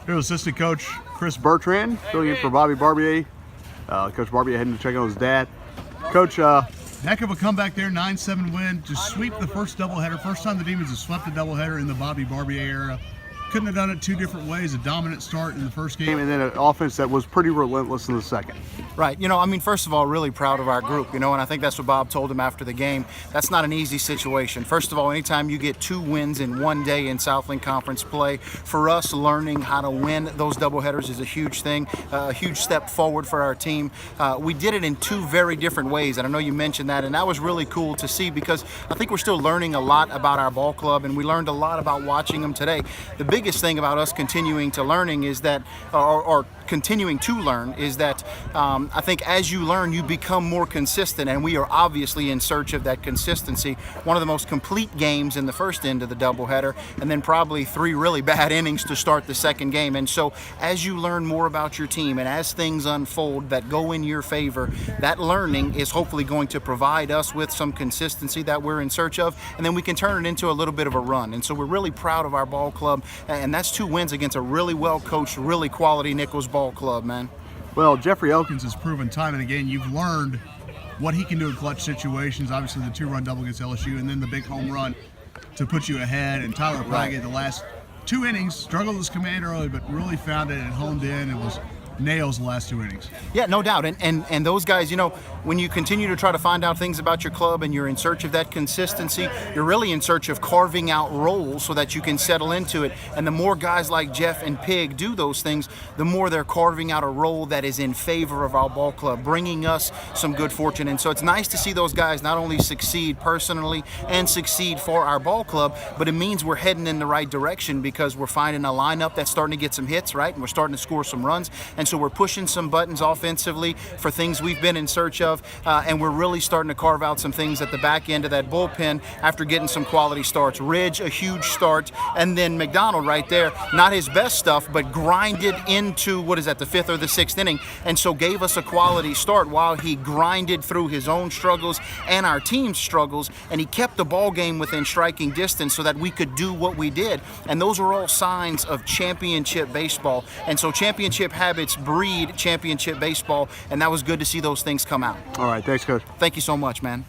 Here's assistant coach Chris Bertrand, filling in for Bobby Barbier. Coach Barbier heading to check on his dad. Coach, heck of a comeback there, 9-7 win. Just sweep the first doubleheader. First time the Demons have swept a doubleheader in the Bobby Barbier era. Couldn't have done it two different ways. A dominant start in the first game. and then an offense that was pretty relentless in the second. Right. You know, I mean, first of all, really proud of our group, and I think that's what Bob told him after the game. That's not an easy situation. First of all, anytime you get 2 wins in one day in Southland Conference play, for us, learning how to win those doubleheaders is a huge thing, a huge step forward for our team. We did it in 2 very different ways, and I know you mentioned that, and that was really cool to see because I think we're still learning a lot about our ball club, and we learned a lot about watching them today. The biggest thing about us continuing to learning is that, or continuing to learn, is that I think as you learn, you become more consistent, and we are obviously in search of that consistency. One of the most complete games in the first end of the doubleheader, and then probably 3 really bad innings to start the second game. And so as you learn more about your team and as things unfold that go in your favor, that learning is hopefully going to provide us with some consistency that we're in search of, and then we can turn it into a little bit of a run. And so we're really proud of our ball club, and that's 2 wins against a really well-coached, really quality Nicholls ball club, man. Well, Jeffrey Elkins has proven time and again you've learned what he can do in clutch situations. Obviously the 2-run double against LSU and then the big home run to put you ahead. And Tyler Praggett, the last 2 innings, struggled his command early, but really found it and honed in. It was nails the last 2 innings. Yeah, no doubt. And those guys, when you continue to try to find out things about your club and you're in search of that consistency, you're really in search of carving out roles so that you can settle into it. And the more guys like Jeff and Pig do those things, the more they're carving out a role that is in favor of our ball club, bringing us some good fortune. And so it's nice to see those guys not only succeed personally and succeed for our ball club, but it means we're heading in the right direction because we're finding a lineup that's starting to get some hits, right? And we're starting to score some runs. And so we're pushing some buttons offensively for things we've been in search of, and we're really starting to carve out some things at the back end of that bullpen after getting some quality starts. Ridge, a huge start, and then McDonald right there, not his best stuff, but grinded into, the 5th or the 6th inning, and so gave us a quality start while he grinded through his own struggles and our team's struggles, and he kept the ball game within striking distance so that we could do what we did. And those are all signs of championship baseball. And so championship habits breed championship baseball, and that was good to see those things come out. All right, thanks, Coach. Thank you so much, man.